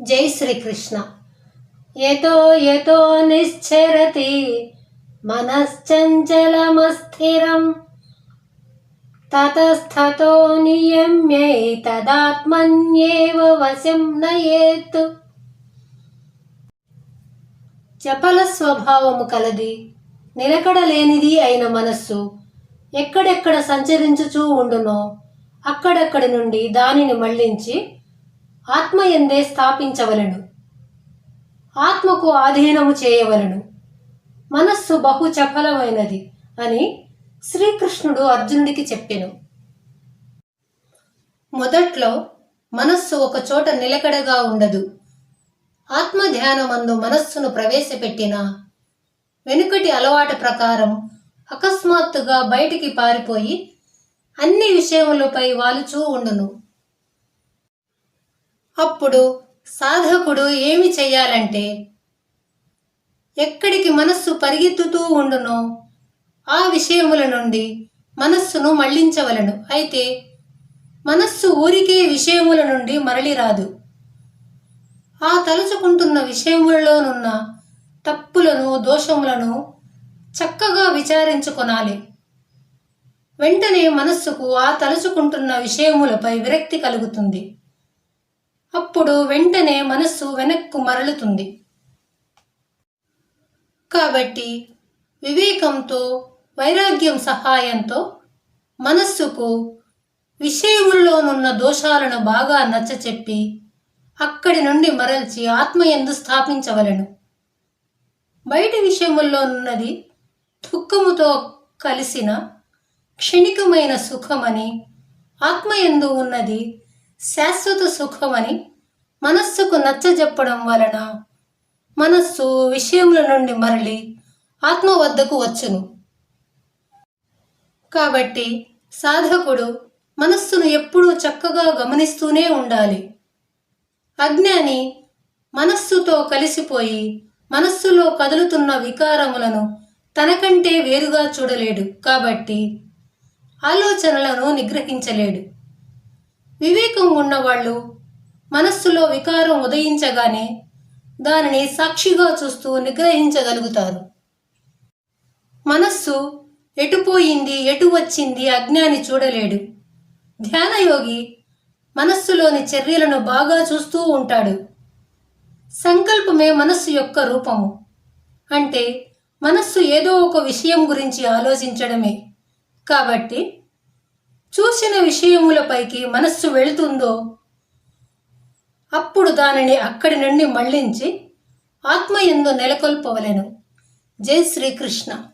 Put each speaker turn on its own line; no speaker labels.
జై శ్రీకృష్ణ. యతో యతో నిశ్చరతి మనశ్చంచలమస్థిరం తతస్థతో నియమ్యైతదాత్మన్యేవ వశం నయేత్. చపల స్వభావము కలది, నిలకడలేనిది అయిన మనస్సు ఎక్కడెక్కడ సంచరించుచూ ఉండునో అక్కడక్కడి నుండి దానిని మళ్లించి ఆత్మయందే స్థాపించవలను, ఆత్మకు ఆధీనము చేయవలను. మనస్సు బహు చపలమైనది అని శ్రీకృష్ణుడు అర్జునుడికి చెప్పెను. మొదట్లో మనస్సు ఒక చోట నిలకడగా ఉండదు. ఆత్మధ్యానమందు మనస్సును ప్రవేశపెట్టిన వెనుకటి అలవాటు ప్రకారం అకస్మాత్తుగా బయటికి పారిపోయి అన్ని విషయములపై వాలుచూ ఉండును. అప్పుడు సాధకుడు ఏమి చెయ్యాలంటే, ఎక్కడికి మనస్సు పరిగెత్తుతూ ఉండునో ఆ విషయముల నుండి మనస్సును మళ్లించవలను. అయితే మనస్సు ఊరికే విషయముల నుండి మరలి రాదు. ఆ తలుచుకుంటున్న విషయములలోనున్న తప్పులను దోషములను చక్కగా విచారించుకొనాలి. వెంటనే మనస్సుకు ఆ తలుచుకుంటున్న విషయములపై విరక్తి కలుగుతుంది. అప్పుడు వెంటనే మనస్సు వెనక్కు మరలుతుంది. కాబట్టి వివేకంతో వైరాగ్యం సహాయంతో మనస్సుకు విషయముల్లోనున్న దోషాలను బాగా నచ్చచెప్పి అక్కడి నుండి మరల్చి ఆత్మయందు స్థాపించవలను. బయటి విషయముల్లోనున్నది దుఃఖముతో కలిసిన క్షణికమైన సుఖమని, ఆత్మయందు ఉన్నది శాశ్వత సుఖమని మనస్సుకు నచ్చజెప్పడం వలన మనస్సు విషయముల నుండి మరలి ఆత్మ వద్దకు వచ్చును. కాబట్టి సాధకుడు మనస్సును ఎప్పుడూ చక్కగా గమనిస్తూనే ఉండాలి. అజ్ఞాని మనస్సుతో కలిసిపోయి మనస్సులో కదులుతున్న వికారములను తనకంటే వేరుగా చూడలేడు. కాబట్టి ఆలోచనలను నిగ్రహించలేడు. వివేకం ఉన్నవాళ్ళు మనస్సులో వికారం ఉదయించగానే దానిని సాక్షిగా చూస్తూ నిగ్రహించగలుగుతారు. మనస్సు ఎటుపోయింది ఎటు వచ్చింది అజ్ఞాని చూడలేడు. ధ్యానయోగి మనస్సులోని చర్యలను బాగా చూస్తూ ఉంటాడు. సంకల్పమే మనస్సు యొక్క రూపము. అంటే మనస్సు ఏదో ఒక విషయం గురించి ఆలోచించడమే. కాబట్టి చూసిన విషయములపైకి మనస్సు వెళుతుందో అప్పుడు దానిని అక్కడి నుండి మళ్లించి ఆత్మయందు నెలకొల్పవలెను. జై శ్రీకృష్ణ.